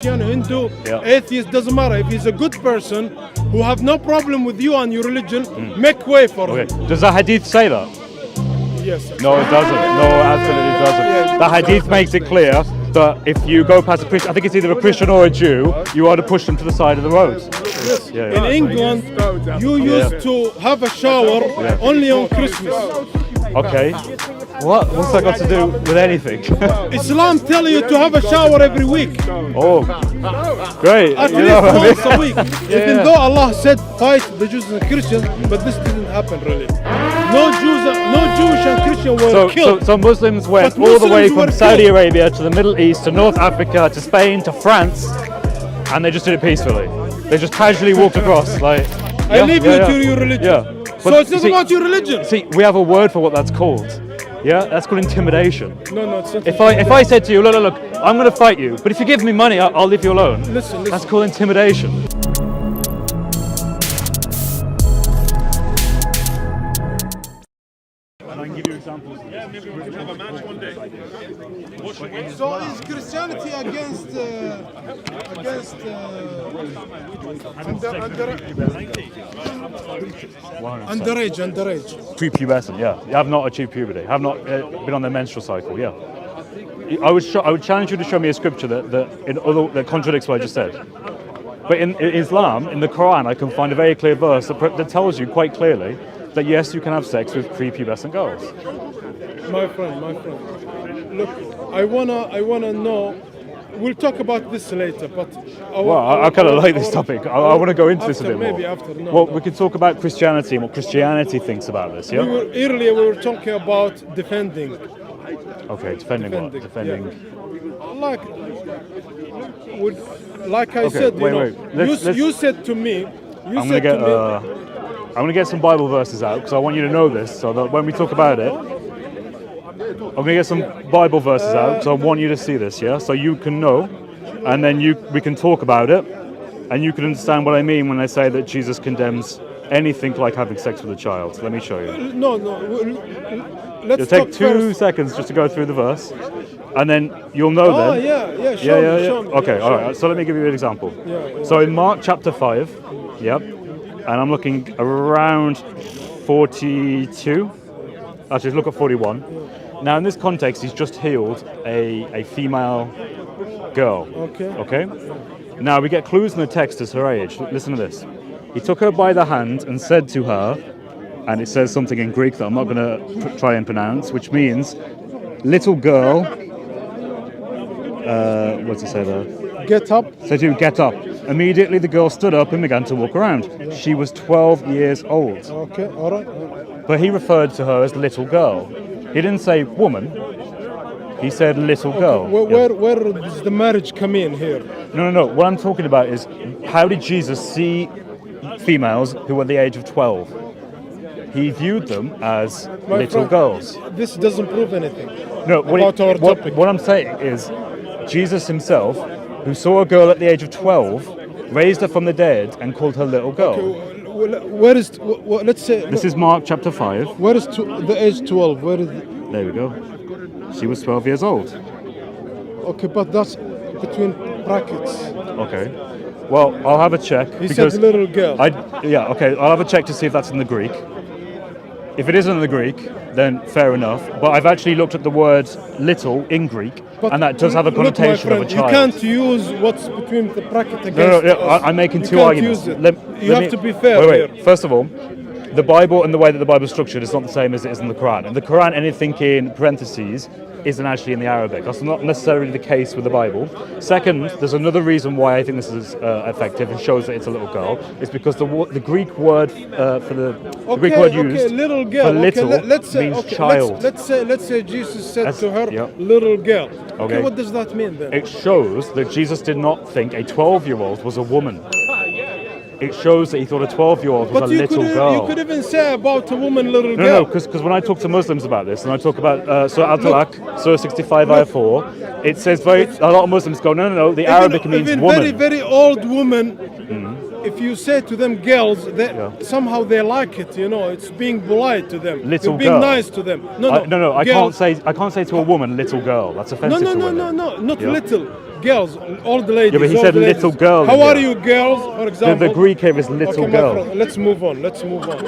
Hindu, Yeah. atheist, doesn't matter. If he's a good person who have no problem with you and your religion, make way for Okay. him. Does the hadith say that? Yes. No, it doesn't. No, absolutely doesn't. The hadith makes it clear that if you go past a Christian, I think it's either a Christian or a Jew, you are to push them to the side of the road. Yeah, In yeah. England, you used to have a shower only on Christmas. Okay. What's that got to do with anything? Islam tell you to have a shower every week, Oh, great. at You least know what I mean? once a week. Even though Allah said fight the Jews and Christians, but this didn't happen really. No Jewish and Christian were killed. So Muslims went But all the way Muslims were from Saudi killed. Arabia to the Middle East to North Africa to Spain to France, and they just did it peacefully. They just casually walked across. Like, I leave you to your religion. Yeah. So But it's not see- about your religion. See, we have a word for what that's called. Yeah, that's called intimidation. No, it's not. If I said to you, look, I'm going to fight you, but if you give me money, I'll leave you alone. Listen. That's called intimidation. And I can give you examples. So is Christianity against underage? Prepubescent, yeah. You have not achieved puberty. Have not been on their menstrual cycle, yeah. I would challenge you to show me a scripture that contradicts what I just said. But in Islam, in the Quran, I can find a very clear verse that tells you quite clearly that yes, you can have sex with prepubescent girls. My friend. Look, I wanna know. We'll talk about this later, but I kind of like this topic. I want to go into this a bit more. Maybe after. No, well, no. we can talk about Christianity and what Christianity thinks about this, yeah? Earlier we were talking about defending. Okay, defending what? Defending, Defending. Like I Okay, said, wait. you said to me. I'm gonna get some Bible verses out because I want you to know this, so that when we talk about it, I'm gonna get some Bible verses out because I want you to see this, yeah, so you can know, and then we can talk about it, and you can understand what I mean when I say that Jesus condemns anything like having sex with a child. Let me show you. No. Let's It'll take talk 2 first. seconds just to go through the verse, and then you'll know Oh then. yeah. Show me. Okay, all right. So let me give you an example. Yeah. So in Mark chapter 5, yep, and I'm looking around 42. Actually, look at 41. Now, in this context, he's just healed a female girl. Okay. Now we get clues in the text as her age. Listen to this. He took her by the hand and said to her, and it says something in Greek that I'm not going to try and pronounce, which means, little girl. What's it say there? Get up. Said to get up. Immediately the girl stood up and began to walk around. She was 12 years old. Okay. All right. But he referred to her as little girl. He didn't say woman. He said little girl. Where does the marriage come in here? No. What I'm talking about is how did Jesus see females who were the age of 12? He viewed them as My little friend, girls. This doesn't prove anything. No, about our topic. What I'm saying is Jesus himself, who saw a girl at the age of 12, raised her from the dead and called her little girl. Where is? Let's say. This is Mark chapter 5. Where is the age 12? Where is? There we go. She was 12 years old. Okay, but that's between brackets. Okay. Well, I'll have a check. He said little girl. Okay. I'll have a check to see if that's in the Greek. If it isn't in the Greek, then fair enough. But I've actually looked at the word little in Greek, But and that does have a look, my connotation of a friend, child. You can't use what's between the bracket against No, us. I'm making You two can't arguments. use it. Let You have me- to be fair Wait. here. First of all, the Bible and the way that the Bible is structured is not the same as it is in the Quran. In the Quran, anything in parentheses isn't actually in the Arabic. That's not necessarily the case with the Bible. Second, there's another reason why I think this is effective and shows that it's a little girl. It's because the Greek word for the Greek word used little girl. for little let's say, means child. Let's say Jesus said to her, yeah. little girl. Okay. What does that mean then? It shows that Jesus did not think a 12-year-old was a woman. It shows that he thought a 12-year-old was But a little girl. you could even say about a woman, little No, girl. because when I talk to Muslims about this, and I talk about Surah Al-Talaq, Surah 65, Ayah 4, it says a lot of Muslims go, no, the Arabic means even woman. very, very old women, if you say to them girls, somehow they like it, it's being polite to them. Little You're being girl. nice to them. No, I girls. can't say to a woman little girl. That's offensive to women. No, not Yeah. little. girls, all the ladies. Yeah, but he all said the ladies. little girl How are here. you, girls? For The, example. the Greek here is little Okay, my girl. friend, let's move on. Let's move on.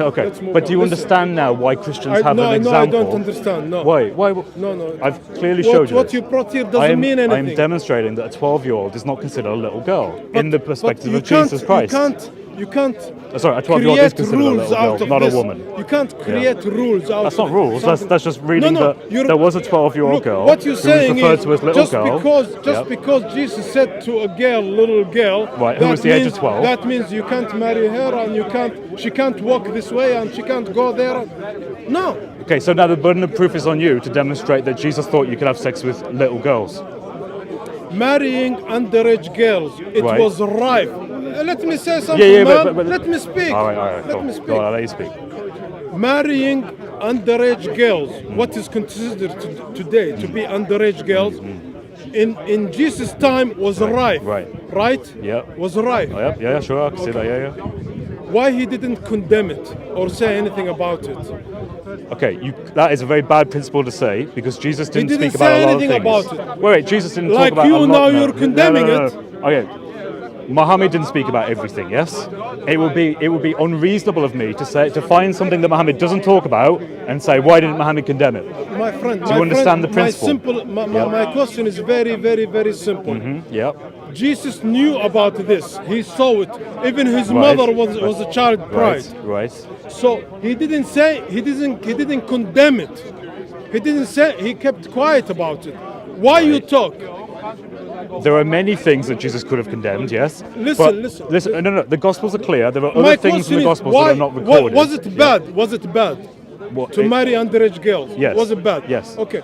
Okay, Let's move but on. do you Listen. understand now why Christians have no, an no, example? I don't understand. No. Why? Why? No. I've clearly showed you What this. you brought here I doesn't am, mean I am anything. demonstrating that a 12-year-old is not considered a little girl in the perspective you of Jesus Christ. You can't. Sorry, a 12-year-old is create considered a rules little out girl, of not this. a woman. You can't create rules out That's of not rules. something. That's just reading No, that you're- there was a 12-year-old Look, girl what you're who was saying referred is to as little just girl. because because Jesus said to a girl, little girl, Right, who was the age of 12. That means you can't marry her and she can't walk this way and she can't go there. No. Okay, so now the burden of proof is on you to demonstrate that Jesus thought you could have sex with little girls. Marrying underage girls, it Right. was rife. Let me say something, Yeah, man. but Let me speak. All right, Let cool. me speak. Go on, I'll let you speak. Marrying underage girls, what is considered today to be underage girls, in Jesus' time was rife. Right? Yeah. Was rife. Oh, yeah, sure, I can see that, yeah. Why he didn't condemn it or say anything about it? Okay, that is a very bad principle to say because Jesus didn't, didn't speak about say a lot of anything things. about it. Wait, Jesus didn't Like talk about you a lot. now, no, you're condemning no. it. Okay, Muhammad didn't speak about everything. Yes, it would be unreasonable of me to find something that Muhammad doesn't talk about and say why didn't Muhammad condemn it? My friend, Do you understand the principle? My question is very, very, very simple. Yeah. Jesus knew about this. He saw it. Even his Right. mother was a child bride. Right. So he didn't condemn it. He didn't say. He kept quiet about it. Why you talk? There are many things that Jesus could have condemned, yes. Listen. No. The Gospels are clear. There are My other things in question the is, Gospels why, that are not recorded. was it bad? Was it bad What, to marry underage girls? Yes. Was it bad? Yes. Okay.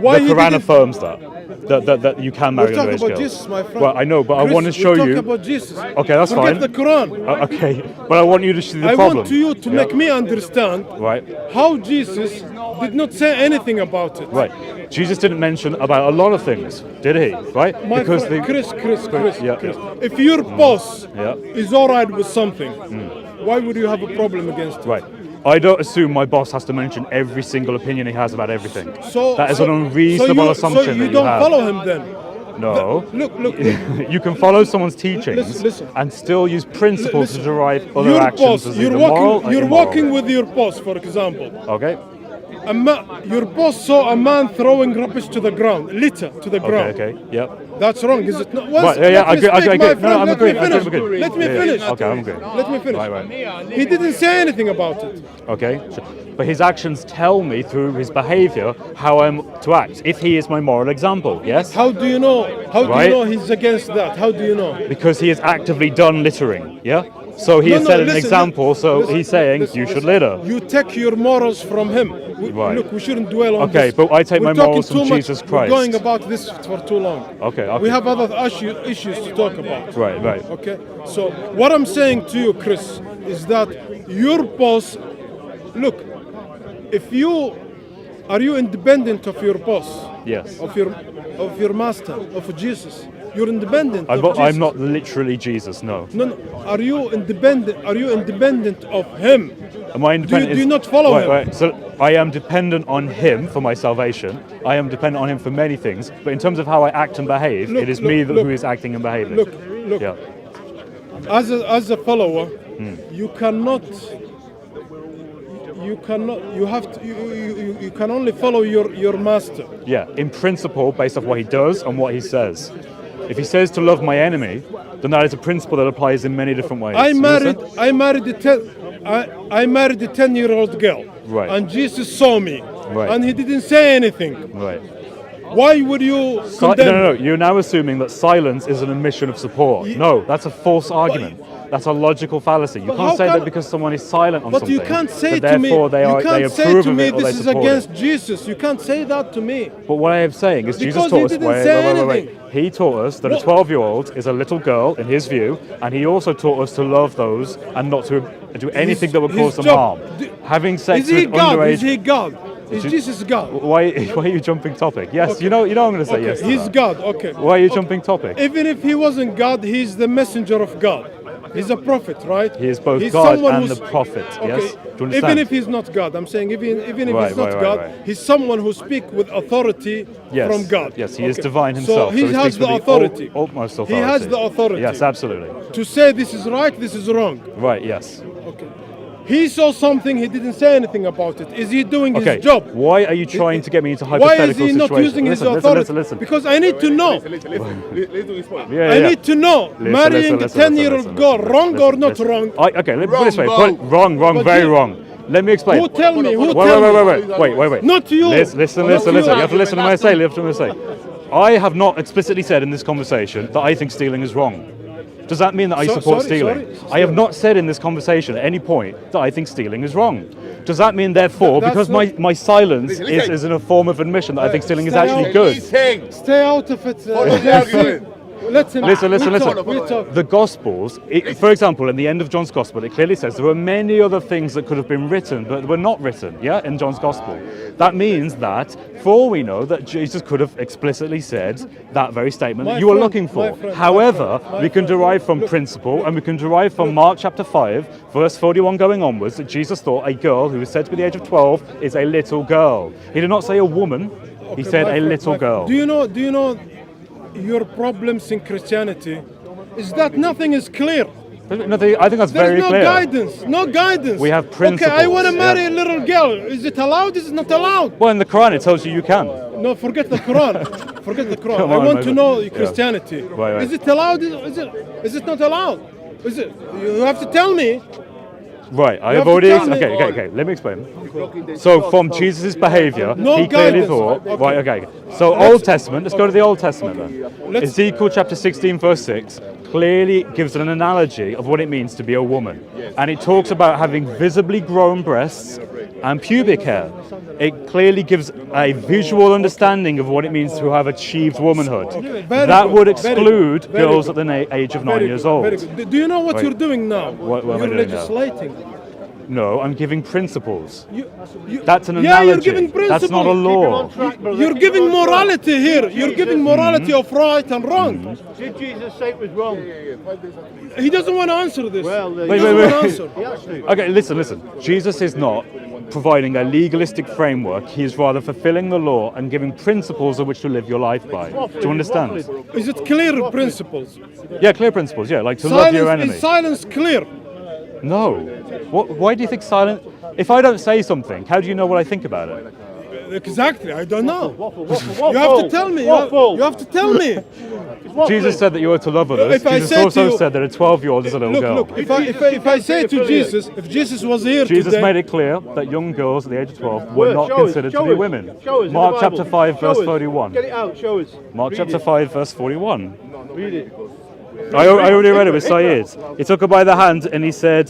Why The he Quran didn't? affirms that you can marry We're talking underage about girls. Jesus, my friend. Well, I know, but I Chris, want to show we're you. talking about Jesus. Okay, that's Forget fine. the Quran. Okay, but I want you to see the I problem. want you to make me understand Right. how Jesus did not say anything about it. Right. Jesus didn't mention about a lot of things, did he? Right? My because friend, Chris, Yeah, Chris. yeah. If your boss Yeah. is all right with something, why would you have a problem against it? Right. I don't assume my boss has to mention every single opinion he has about everything. So That is an unreasonable assumption So you that you don't have. follow him then. No. Look. You can follow someone's teachings Listen. and still use principles Listen. to derive other Your actions boss, as you're either moral or you're immoral. walking with your boss, for example. Okay. Your boss saw a man throwing rubbish to the ground, litter to the ground. Okay. Yep. That's wrong, is it not? Right, yeah, I agree. Let me No, finish. I'm Let me agreeing. finish. I'm agreeing. Let me Yeah, finish. okay, I'm agreeing. Let me finish. Right. He didn't say anything about it. Okay, sure. But his actions tell me through his behavior how I'm to act. If he is my moral example, yes? How do you know? How do Right. you know he's against that? How do you know? Because he has actively done littering, yeah? So he has set an example, so he's saying you should litter. You take your morals from him. Right. Look, we shouldn't dwell on Okay, this. but I take We're my talking morals from too much. Jesus We're Christ. going about this for too long. Okay. We have other issues to talk about. Right. Okay? So what I'm saying to you, Chris, is that your boss, look, are you independent of your boss? Yes. Of your master, of Jesus? You're independent of Jesus. I'm not literally Jesus, no. No. Are you independent of him? Am I independent? Do you not follow him? Right. So I am dependent on him for my salvation. I am dependent on him for many things. But in terms of how I act and behave, it is me who is acting and behaving. Look. Yeah. As a follower, you cannot. You can only follow your master. Yeah. In principle, based off what he does and what he says. If he says to love my enemy, then that is a principle that applies in many different ways. I You married understand? I married a 10-year-old girl. Right. And Jesus saw me. Right. And he didn't say anything. Right. Why would you condemn? No. You're now assuming that silence is an admission of support. No, that's a false argument. That's a logical fallacy. You But can't how say can- that because someone is silent on But something. you can't say that to me. therefore they You they can't say approve to of me it or they this is support against it. Jesus. You can't say that to me. But what I am saying is Jesus Because taught he us. didn't Wait. say He taught us that What? a 12-year-old is a little girl in his view, and he also taught us to love those and not to do anything that would his cause them job- harm. d- Having sex Is he with God? underage. Is he God? Is Jesus God? Why are you jumping topic? Yes, Okay. you know I'm going to say Okay, yes. to he's that. God. Okay. Why are you jumping topic? Even if he wasn't God, he's the messenger of God. He's a prophet, right? He is both He's God someone and who's- the prophet, yes? Do you understand? Even if he's not God, I'm saying even if Right, he's not right, God, right. he's someone who speaks with authority Yes. from God. Yes, he is Okay. divine himself. So he he has speaks the with authority. utmost authority. He has the authority. Yes, absolutely. To say this is right, this is wrong. Right, yes. Okay. He saw something, he didn't say anything about it. Is he doing Okay, his job? why are you trying to get me into Why hypothetical is he not situations? using his Listen, authority? listen. Because I need to know. Yeah, I yeah. need to know. Marrying a 10-year-old girl, wrong or not wrong? Okay, let me put it this way. Wrong, But very you- wrong. Let me explain. Who tell me? Who Wait, tell me? wait. Not you. Listen. Not you. You have to listen to what I say. I have not explicitly said in this conversation that I think stealing is wrong. Does that mean that I support stealing? I have not said in this conversation at any point that I think stealing is wrong. Does that mean, therefore, That's because not- my silence is in a form of admission that I think stealing is actually good? Stay out of it. Let him. Listen. We talk. The Gospels, for example, in the end of John's Gospel, it clearly says there were many other things that could have been written, but were not written, in John's Gospel. That means that, for all we know, that Jesus could have explicitly said that very statement My that you were friend, looking for. my friend, However, my we can friend. derive from principle, and we can derive from Mark chapter 5, verse 41 going onwards, that Jesus thought a girl who was said to be the age of 12 is a little girl. He did not say a woman, he Okay, said my a friend, little my friend. girl. Do you know your problems in Christianity is that nothing is clear. I think that's There's very no clear. guidance. No guidance. We have Okay, I principles, want to marry yeah. a little girl. Is it allowed? Is it not allowed? Well, in the Quran, it tells you can. No, forget the Quran. Forget the Quran. Come I on, want mate. to know Yeah. Christianity. Right. Is it allowed? Is it not allowed? Is it? You have to tell me. Right, I You have have to already. tell me- Okay. Let me explain. So, from Jesus' behaviour, No he clearly guidance. thought. Okay. Right, okay. So, Old Testament. Let's go to the Old Testament then. Let's- Ezekiel chapter 16, verse 6, clearly gives an analogy of what it means to be a woman, and it talks about having visibly grown breasts and pubic hair. It clearly gives a visual understanding of what it means to have achieved womanhood. Very That good, would very good, exclude very girls good. at the age of 9 Very years good, old. very good. Do you know what Right. you're doing now? What am I you're doing now? legislating. No, I'm giving principles. You, That's an yeah, analogy. you're giving principles. That's not a law. You're giving morality here. You're giving morality of right and wrong. Did Jesus say it was wrong? He doesn't want to answer this. Well, he Wait, doesn't wait, want wait. to answer. He has to. Okay, listen. Jesus is not providing a legalistic framework. He is rather fulfilling the law and giving principles of which to live your life by. Do you understand? Is it clear principles? Yeah, clear principles. Yeah, like to love your enemy. Is silence clear? No. Why do you think silent? If I don't say something, how do you know what I think about it? Exactly. I don't know. Waffle. You have to tell me. You have to tell me. Jesus said that you are to love others. If I Jesus say to also you- said that a 12-year-old is a little girl. Look. If I say to Jesus, if Jesus was here Jesus today, made it clear that young girls at the age of 12 were not Show us, considered to show be us, women. show us in the Mark Bible. chapter 5, Show verse us. 31. Get it out, show us. Mark Read chapter it. 5, verse 41. Read it. I already read it with Sayyid. He took her by the hand and he said,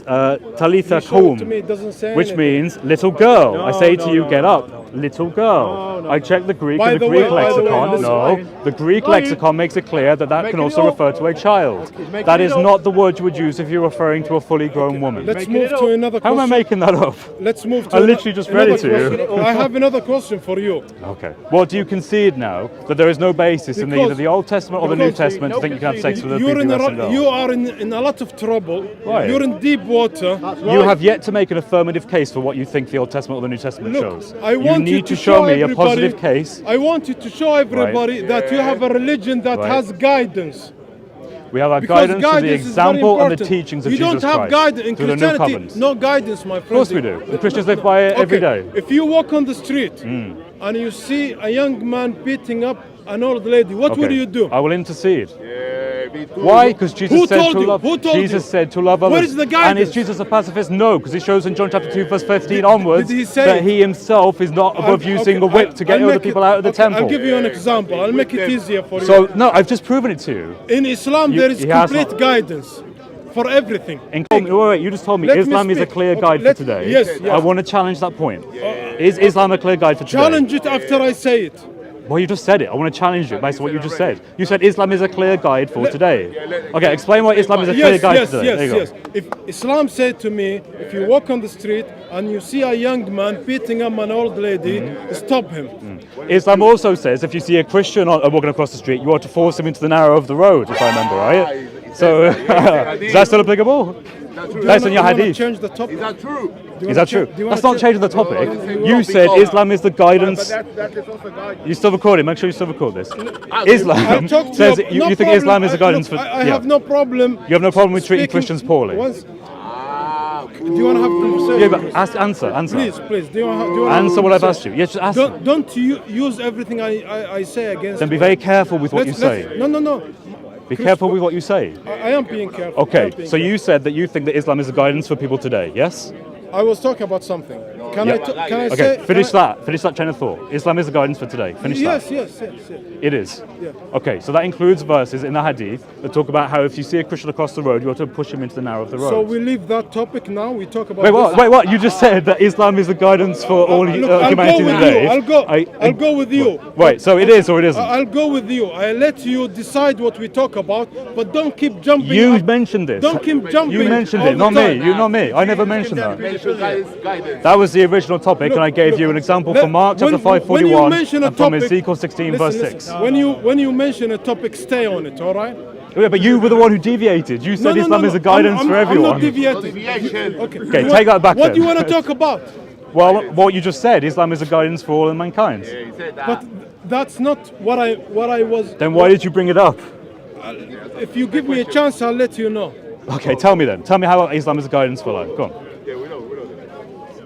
Talitha show it to me. kum, It doesn't say which anything. means little girl. I say to no, you, no. get up, little girl. I checked the Greek By and the the Greek way, lexicon. listen. No, the Greek lexicon makes it clear that can Making also it up. refer to a child. making That it is up. not the word you would use if you're referring to a fully grown woman. Let's Making move it to up. another How am I question. making that up? Let's move to I literally just read another it to you. question. I have another question for you. Okay. Well, do you concede now that there is no basis in Because- either the Old Testament or the New because Testament to think you can have sex with a prepubescent girl? You are in a lot of trouble. Why? You're in deep water. You have yet to make an affirmative case for what you think the Old Testament or the New Testament Look, shows. I You want need to show me a everybody- positive case. I want you to show everybody that you have a religion that Right. has guidance. We have our Because guidance through the guidance is very example and the important. teachings of you Jesus don't have Christ guidance in through the New Christianity. Covenant. No guidance, my friend. Of course we do. And Christians live by it every day. If you walk on the street and you see a young man beating up an old lady, what would Okay. you do? I will intercede. Why? Because Jesus Who said told to you? love. Who told Jesus you? said to love others. Where is the And guidance? is Jesus a pacifist? No, because it shows in John chapter 2, verse 15 onwards did he say that it? he himself is not above using a whip to get I'll other make people it- out of the okay, temple. I'll give you an example. I'll make it easier for So you. no, I've just proven it to you. In Islam, You- there is he has complete not. guidance for everything. Wait, you just told me Let me Islam is a speak. clear Okay, guide for let- today. yes, yes. I want to challenge that point. Is Islam a clear guide for today? Challenge it after I say it. Well, you just said it. I want to challenge it based on what you just said. You said Islam is a clear guide for today. Okay, explain why Islam is a clear guide for today. There you go. If Islam said to me, if you walk on the street and you see a young man beating up an old lady, stop him. Islam also says if you see a Christian walking across the street, you are to force him into the narrow of the road, if I remember right. So is that still applicable? Based on your You wanna hadith. change the topic? true? Is that true? do you wanna That's not change- changing the topic. You said Islam is the guidance. You still recording? Make sure you still record this. Islam Talk to says you, you, no you think problem. Islam is a guidance Look, for. I have no problem. You have no problem with treating speaking Christians poorly. Do you want to have a conversation? Yeah, but answer. Please. Do you want to Answer what I've asked you. Yeah, just answer. Don't use everything I say against. Then be me. very careful with what you Let's- say. No. Be careful with what you say. I am being careful. I am Okay, being so you careful. said that you think that Islam is a guidance for people today, yes? I was talking about something. Can Yeah. can I Okay, say? finish can I- that. Finish that chain of thought. Islam is a guidance for today. Finish Yes, that. yes. It is. Yeah. Okay, so that includes verses in the Hadith that talk about how if you see a Christian across the road, you ought to push him into the narrow of the road. So we leave that topic now. We talk about. Wait, what? this. Wait, what? You just said that Islam is a guidance for all Look, I'll humanity go with today. you. I'll go with you. Right, so it is or it isn't. I'll go with you. I let you decide what we talk about, but don't keep jumping. You up. mentioned this. Don't keep jumping. You mentioned all it, the not me. time. You, not me. I never mentioned that. Guidance. That was the original topic, Look, and I gave look, you an example let- from Mark chapter when- when 5:41 you mention a and from topic- Ezekiel 16 verse 6. When you mention a topic, stay on it. All right. Yeah, but you were the one who deviated. You said Islam is a guidance I'm for not everyone. deviating. Deviation. Okay. Okay, take that back What then. do you want to talk about? Well, what you just said, Islam is a guidance for all of mankind. He said that. But that's not what I was. Then why did you bring it up? If you give me a chance, I'll let you know. Okay, tell me then. Tell me how Islam is a guidance for life. Go on.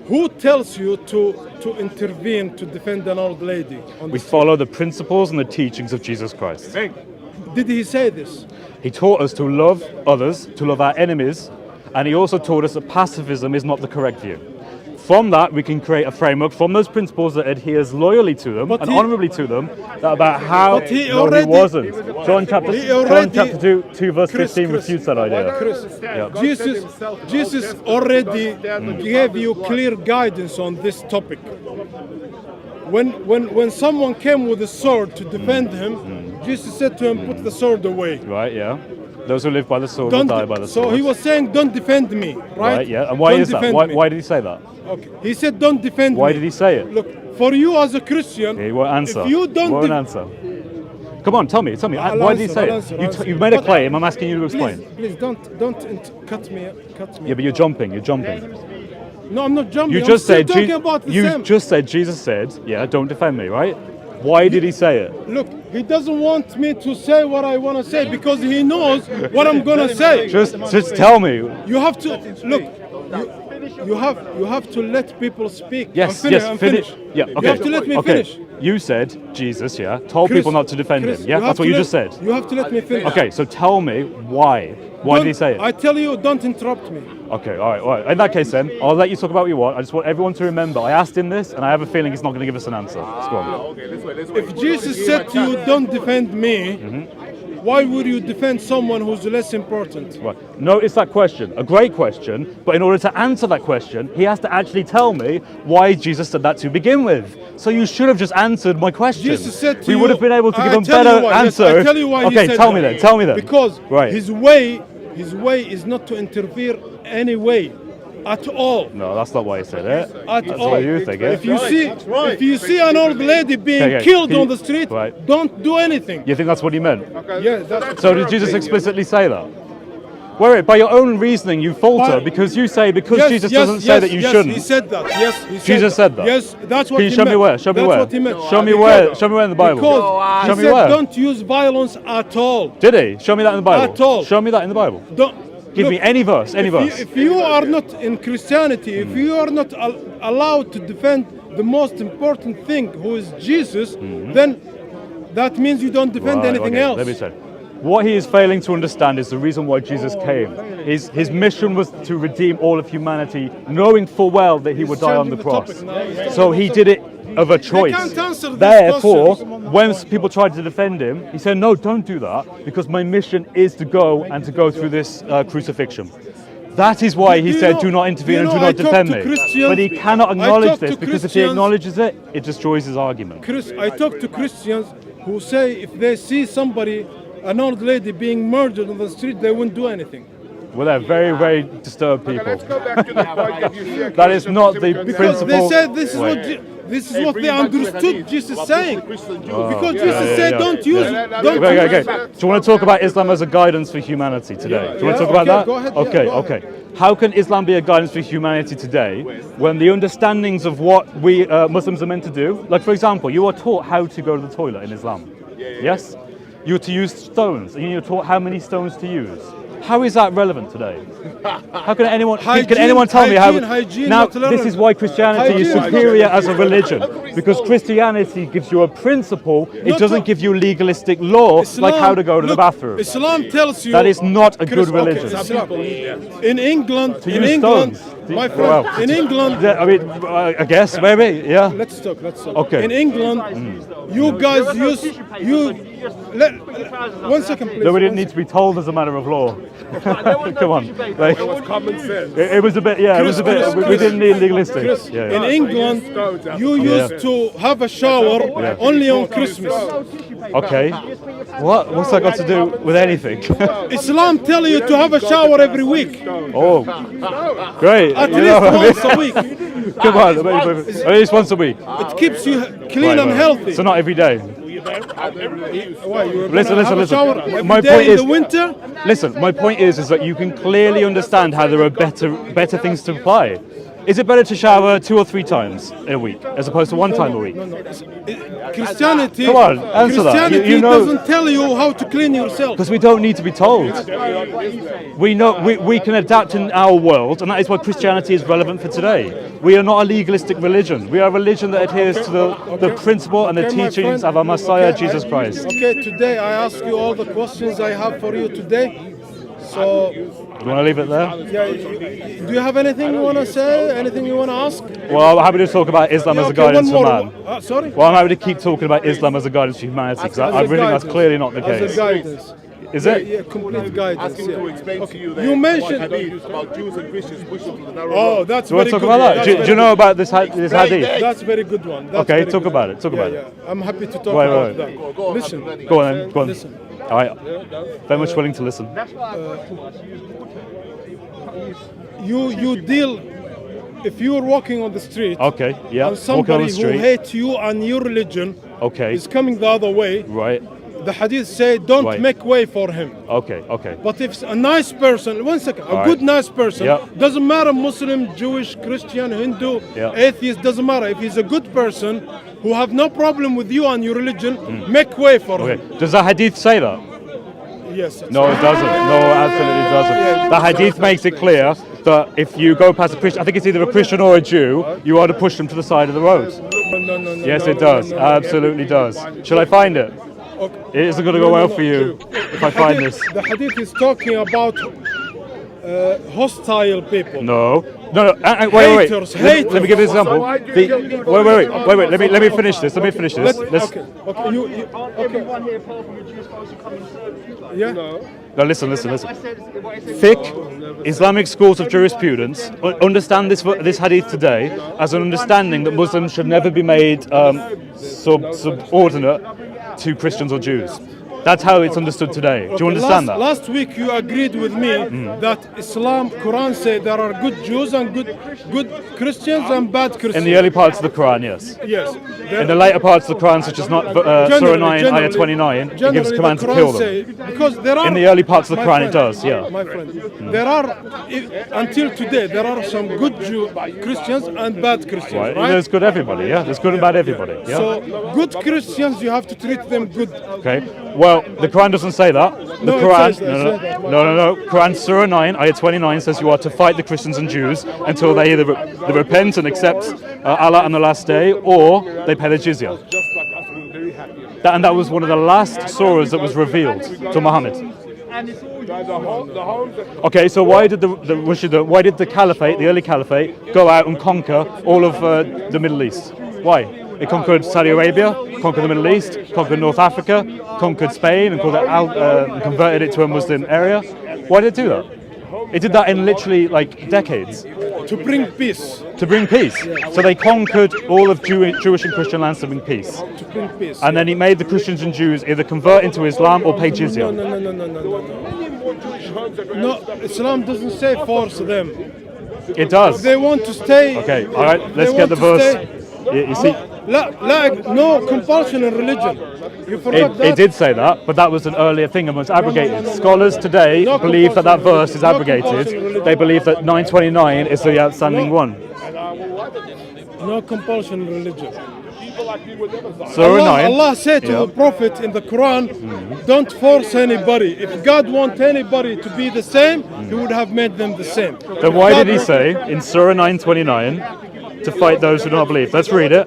Who tells you to intervene to defend an old lady? We follow the principles and the teachings of Jesus Christ. Did he say this? He taught us to love others, to love our enemies, and he also taught us that pacifism is not the correct view. From that, we can create a framework from those principles that adheres loyally to them But and he- honourably to them that about how But he no, already- he wasn't. John chapter he already- 2 verse Chris, 15 Chris, refutes that idea. Chris, Yeah. Jesus already gave you clear guidance on this topic. When someone came with a sword to defend him, Jesus said to him, "Put the sword away." Right, yeah. Those who live by the sword will die by the sword. So he was saying, "Don't defend me," right? Right, yeah. And why Don't is that? defend Why, me. why did he say that? Okay. He said, "Don't defend Why me." did he say it? Look, for you as a Christian, He won't answer. if you don't He won't def- answer. Come on, tell me. I'll Why did he answer, say I'll it? answer, I'll answer. You've made a But- claim. I'm asking you to explain. please don't cut me. Yeah, but you're jumping. You're jumping. No, I'm not jumping. You I'm just still said. talking about the you same. just said. Jesus said, "Yeah, don't defend me." Right? Why did he say it? Look, he doesn't want me to say what I want to say because he knows what I'm gonna say. Just tell me. You have to look. You have to let people speak. Yes, I'm yes. finished. Yeah. Okay. You have to let me okay. finish. You said Jesus, yeah, told Chris, people not to defend Chris, him. Yeah, have that's what to you let- just said. You have to let me finish. Okay, so tell me why. Why did he say it? I tell you, don't interrupt me. Okay, all right. In that case, then I'll let you talk about what you want. I just want everyone to remember. I asked him this, and I have a feeling he's not going to give us an answer. Let's go on. Okay, let's wait. If Jesus said to you, "Don't defend me," why would you defend someone who's less important? Right. Notice that question, a great question, but in order to answer that question, he has to actually tell me why Jesus said that to begin with. So you should have just answered my question. Jesus said to we you, would have been able to give I him tell you better why, yes, answer. I tell you why he Okay, said tell me that. then. Tell me then. Because right. his way is not to interfere any way at all. No, that's not why he said it. At That's all. what you think, yeah? If you see an old lady being Okay, killed can on you- the street, right. don't do anything. You think that's what he meant? Yeah, that's So did Jesus explicitly say that? Wait, by your own reasoning, you falter By- because you say Yes, Jesus yes, doesn't say yes, that you yes, shouldn't. He said that. Yes, he said Jesus said that? Yes, that's what Can you he show meant. me where? Show me that's where? What he meant. Show me Because- where? Show me where in the Bible. Because Show he me said, where. "Don't use violence at all." Did he? Show me that in the Bible. At all. Show me that in the Bible. Don't Give me any verse, any verse. If you are not in Christianity, if you are not allowed to defend the most important thing, who is Jesus, then that means you don't defend Right, anything okay, else. Let me say. What he is failing to understand is the reason why Jesus came. His mission was to redeem all of humanity, knowing full well that he would die on the changing the cross. topic now. He's So he did it of a choice. can't answer these Therefore, questions. when people tried to defend him, he said, "No, don't do that, because my mission is to go through this crucifixion." That is why he Do you said, know- "Do not intervene and you do know, not I talk defend to me." Christians- But he cannot I acknowledge talk this to because if he Christians- acknowledges it, it destroys his argument. Chris, I talk to Christians who say if they see somebody, an old lady being murdered on the street, they wouldn't do anything. Well, they're very, very disturbed people. Let's go back to the point that you see. That is not the Because principle. they said this is Wait. what This is what they understood Jesus saying. Because Jesus yeah, said, yeah. don't use it. Don't Okay, use okay. it. Do you want to talk about Islam as a guidance for humanity today? Do you want to talk about okay, that? go ahead, yeah, Okay, go ahead. okay. How can Islam be a guidance for humanity today when the understandings of what we Muslims are meant to do, like for example, you are taught how to go to the toilet in Islam. Yes? You're to use stones, and you're taught how many stones to use. How is that relevant today? How can anyone can anyone tell me how? Hygiene, Now, not this is why Christianity is Hygiene. superior as a religion, because Christianity gives you a principle. It Not doesn't a- give you legalistic law like how to go to the look, bathroom. Islam tells you That is not a good Okay, religion. Islam. In England, To in use England, stones. my friend, Well, in England, I mean, I guess maybe, yeah. let's talk. Okay. In England, you guys use let, one second, please. No, we didn't one need to be told as a matter of law. Come on, like, Common sense. it was a bit, yeah, it was a bit. We didn't need legalistic. Chris, Yeah, in yeah. England, you used to have a shower only on Christmas. Okay. What's that got to do with anything? Islam tell you to have a shower every week, Oh, great. at You know least what I mean? once a week. Come on, at least once a week. It keeps you clean Right, and right. healthy. So not every day. Why, you were Listen, gonna have a listen. shower every My day point in is- the winter. Listen, my point is that you can clearly understand how there are better things to apply. Is it better to shower 2 or 3 times a week as opposed to 1 time a week? Christianity, Come on, answer that. Christianity You know- doesn't tell you how to clean yourself. Because we don't need to be told. We know we can adapt in our world, and that is why Christianity is relevant for today. We are not a legalistic religion. We are a religion that adheres to the principle and the Okay, my teachings friend. of our Messiah, Okay, Jesus Christ. Okay, today I ask you all the questions I have for you today. So, You want to leave it there? yeah, do you have anything you want to say? Anything you want to ask? Well, I'm happy to talk about Islam as a Okay, guidance one for more. man. Sorry? Well, I'm happy to keep talking about Islam as a guidance for humanity, because I really think that's clearly not the As case. a guidance. Is Yeah, it? yeah, complete guidance. Ask him to Yeah. explain Okay. to you that You mentioned. hadith about Jews and Christians pushing to the narrow Oh, road. that's Do you want very to talk good. about that? That's Do you very know good. about this hadith? That's very good one. That's Okay, very talk good about one. it, talk Yeah, about it. yeah. I'm happy to talk Right, about right. that. Go on, Listen. I'm ready. Go on then, go on. Listen. All right. Very much willing to listen. You deal. If you are walking on the street, Okay, yeah. and Walking on somebody the who street. hates you and your religion Okay, is coming the other way, right. the hadith say don't Right. make way for him. Okay, okay. But if a nice person, one second, a All good right. nice person, Yeah. doesn't matter Muslim, Jewish, Christian, Hindu, Yeah. atheist, doesn't matter. If he's a good person who have no problem with you and your religion, make way for Okay. him. Does the hadith say that? Yes. No, it doesn't. No, absolutely doesn't. The hadith makes it clear that if you go past a Christian, I think it's either a Christian or a Jew, you are to push them to the side of the road. No. Yes, no, it does. no. Absolutely does. Shall I find it? Okay. It isn't going to go well for you if I find this. The hadith is talking about hostile people. No. Wait. Haters, Let me give you an example. why do you The- kill people Wait. Let me finish this. Okay. Let's. Okay. You, okay. Yeah. Now listen. Thick Islamic schools of jurisprudence understand this hadith today as an understanding that Muslims should never be made subordinate to Christians or Jews. That's how it's understood today. Do you understand that? Last week you agreed with me that Islam, Quran say there are good Jews and good Christians and bad Christians. In the early parts of the Quran, yes. Yes. In the later parts of the Quran, such as Surah 9, Ayah 29, it gives command to kill them. Because there are, In the early parts of the my Quran, it friend, does, yeah. My friend, there are, until today, there are some good Christians and bad Christians, Right? right? There's good everybody, yeah. There's good and bad everybody, yeah. So good Christians, you have to treat them good. Okay. Well, the Quran doesn't say that. The No, it Quran, says that. no. Quran Surah 9, Ayah 29 says you are to fight the Christians and Jews until they either they repent and accept Allah on the last day, or they pay the jizya. And that was one of the last surahs that was revealed to Muhammad. Okay, so why did why did the caliphate, the early caliphate, go out and conquer all of the Middle East? Why? It conquered Saudi Arabia, conquered the Middle East, conquered North Africa, conquered Spain, and converted it to a Muslim area. Why did it do that? It did that in literally like decades To bring peace. to bring peace. So they conquered all of Jewish and Christian lands to bring peace. To bring peace. And then he made the Christians and Jews either convert into Islam or pay jizya. No, Islam doesn't say force them. It does. They want to stay. Okay, all right, let's they get want the to verse. stay- You see, No compulsion in religion. You forgot that. it did say that, but that was an earlier thing and was abrogated. Scholars today No believe that compulsion. verse is No abrogated. compulsion in religion. They believe that 929 is the outstanding one. No compulsion in religion. Surah 9. Allah said to the Prophet in the Quran, don't force anybody. If God wanted anybody to be the same, He would have made them the same. Then why God did he say in Surah 929 to fight those who do not believe? Let's read it.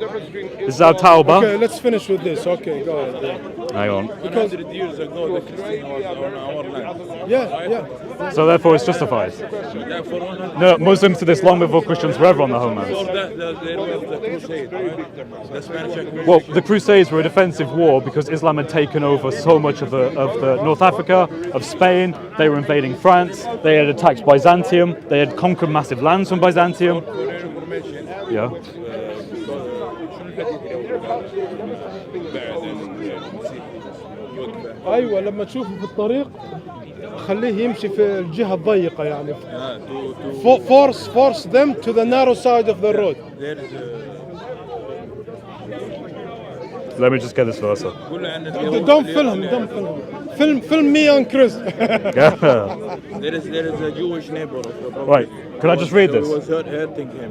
This is our Tawbah. Okay, let's finish with this. Okay, go ahead. Hang on. 100 years ago, the Christian was on our land. Yeah. So therefore it's justified. Therefore, 100 No, Muslims did this long before Christians were ever on the homelands. there was the crusade, right? The Spanish Inquisition. Well, the Crusades were a defensive war because Islam had taken over so much of the North Africa, of Spain. They were invading France. They had attacked Byzantium. They had conquered massive lands from Byzantium. For your information, Yeah. ايوه لما تشوفه في الطريق خليه يمشي في الجهه الضيقه يعني. Force them to the narrow side of the road. Let me just get this verse up. Don't film him. Film me and Chris. Yeah. There is a Jewish neighbor of the Prophet. Right. Can I just read this? Who was hurting him.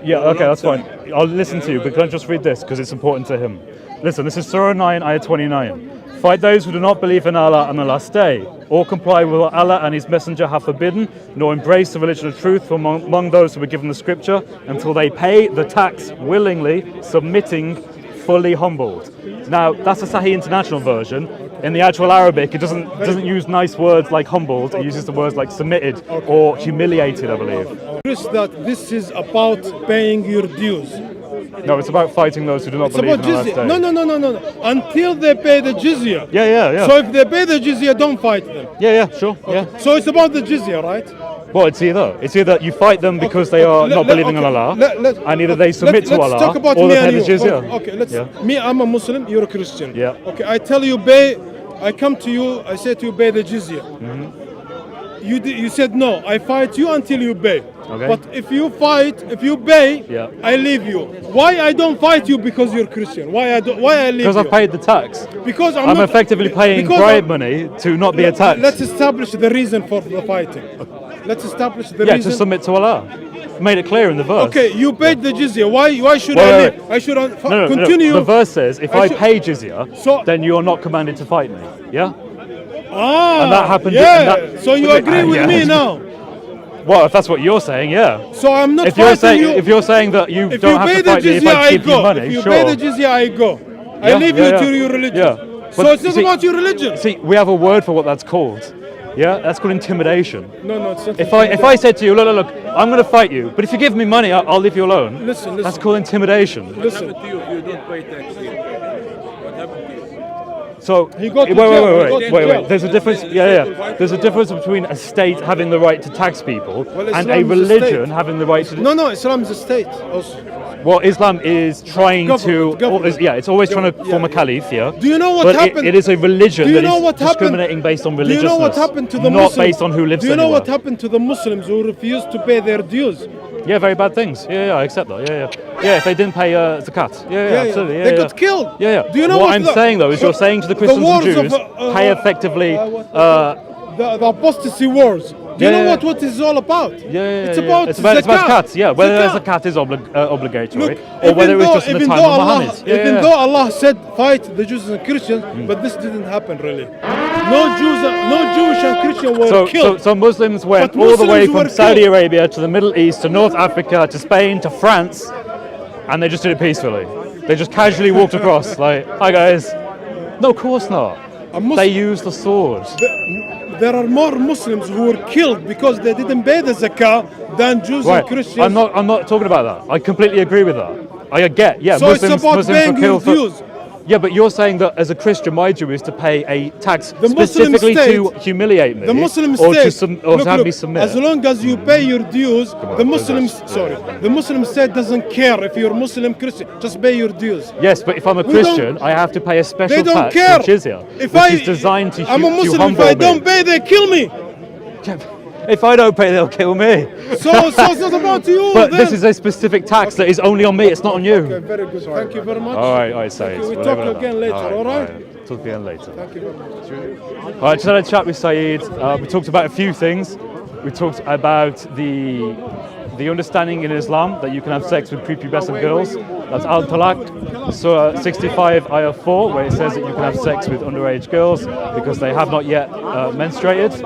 Yeah, okay, that's fine. I'll listen to you, but can I just read this because it's important to him? Listen, this is Surah 9, Ayah 29. Fight those who do not believe in Allah on the last day, or comply with what Allah and His Messenger have forbidden, nor embrace the religion of truth from among those who were given the scripture, until they pay the tax willingly, submitting, fully humbled. Now, that's a Sahih International version. In the actual Arabic, it doesn't use nice words like humbled. It uses the words like submitted or humiliated, I believe. Chris, that this is about paying your dues. No, it's about fighting those who do not It's believe about in the last jizya. day. No. Until they pay the jizya. Yeah. So if they pay the jizya, don't fight them. Yeah, sure. Yeah. So it's about the jizya, right? Well, it's either you fight them because they are not believing in Allah, and either they submit to let's Allah, talk about or me they pay and the you. jizya. Okay, Yeah. me, I'm a Muslim, you're a Christian. Yeah. Okay, I tell you, I come to you, I say to you, pay the jizya. You said no, I fight you until you pay. Okay. But if you pay, Yeah. I leave you. Why I don't fight you because you're Christian? Why I leave Because you? I've paid the tax. Because I'm not, effectively paying because bribe money to not be attacked. Let's establish the reason for the fighting. Let's establish the Yeah, reason. to submit to Allah. Made it clear in the verse. Okay, you paid the jizya. Why should Wait, I wait, leave? I should No. continue. The verse says if I I should- pay jizya, So- then you are not commanded to fight me. Yeah. And that happened- Yeah. and that- so you agree with Yeah. me now? Well, if that's what you're saying, yeah. So I'm not If you're fighting saying you. if you're saying that you If don't you have pay to the fight me if jizya, I I give go. you money, If you sure. pay the jizya, I go. I Yeah, leave yeah, you yeah. to your religion. Yeah. So But it's not see- about your religion. See, we have a word for what that's called. Yeah, that's called intimidation. No, it's not. If I said to you, look, I'm going to fight you, but if you give me money, I'll leave you alone. Listen. That's called intimidation. Listen. What happened to you if you don't pay tax here? What happened to you? So He got to wait, jail. He got to wait. jail. There's a difference. Yeah. There's a difference between a state having the right to tax people and Islam a is a religion state. having the right to. No, Islam is a state. Also. Well, Islam is trying Government. it's always trying to form a Yeah. caliph. Yeah. Do you know what but happened? It is a religion Do you that know is what happened? discriminating based on Do you religiousness. know what happened to the not Muslims? based on who lives Do you know anywhere. what happened to the Muslims who refused to pay their dues? Yeah, very bad things. Yeah, I accept that. Yeah, if they didn't pay zakat. Yeah, absolutely. Yeah, They yeah. got killed. Yeah. Do you know what what I'm the- saying though is you're saying to the Christians and wars of, Jews, pay effectively. The apostasy wars. Do you Yeah, know yeah. what is all about? Yeah, It's yeah. about it's about zakat. Yeah, whether Zakat. zakat is obligatory Look, or whether it was just in the even time though of Allah, Muhammad. Yeah, even yeah. though Allah said fight the Jews and Christians, but this didn't happen really. No Jewish and Christian were killed. So Muslims went But all the way Muslims from were Saudi killed. Arabia to the Middle East to North Africa to Spain to France, and they just did it peacefully. They just casually walked across, like, "Hi guys." No, of course not. A Muslim- They used the sword. There are more Muslims who were killed because they didn't pay the zakah than Jews Right. and Christians. I'm not talking about that. I completely agree with that. I get, yeah, So it's about Muslims paying were your killed dues. Yeah, but you're saying that as a Christian, my duty is to pay a tax The Muslim specifically to state- humiliate me, The Muslim or state, to have me submit. as long as you pay your dues, on, the Muslim, sorry. the Muslim state doesn't care if you're Muslim, Christian. Just pay your dues. Yes, but if I'm a We Christian, I have to pay a special They don't tax, care. which is jizya, If which is designed to I'm a to Muslim. If humble I don't me. pay, they kill me. If I don't pay, they'll kill me. So it's about you. But then. this is a specific tax that is only on me. It's not on you. Okay, very good. Thank you very much. All right, Saeed. Okay, we We'll talk leave it at again that. later, all right? Talk again later. Thank you very much. All right, just had a chat with Saeed. We talked about a few things. We talked about the understanding in Islam that you can have sex with prepubescent girls. That's Al-Talaq, Surah 65, Ayah 4, where it says that you can have sex with underage girls because they have not yet menstruated.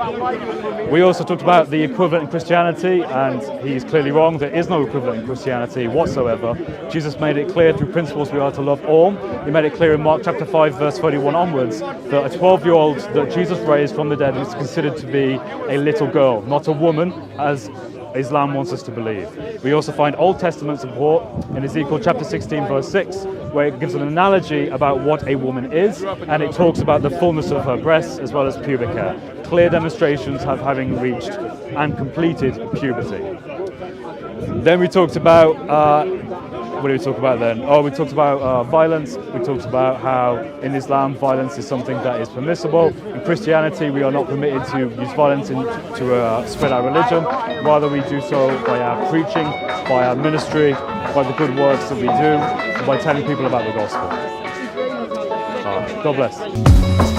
We also talked about the equivalent in Christianity, and he's clearly wrong. There is no equivalent in Christianity whatsoever. Jesus made it clear through principles we are to love all. He made it clear in Mark chapter 5, verse 31 onwards, that a 12-year-old that Jesus raised from the dead was considered to be a little girl, not a woman, as Islam wants us to believe. We also find Old Testament support in Ezekiel chapter 16 verse 6, where it gives an analogy about what a woman is, and it talks about the fullness of her breasts as well as pubic hair. Clear demonstrations of having reached and completed puberty. Then we talked about what did we talk about then? Oh, we talked about violence. We talked about how in Islam violence is something that is permissible. In Christianity, we are not permitted to use violence to spread our religion. Rather, we do so by our preaching, by our ministry, by the good works that we do, and by telling people about the gospel. God bless.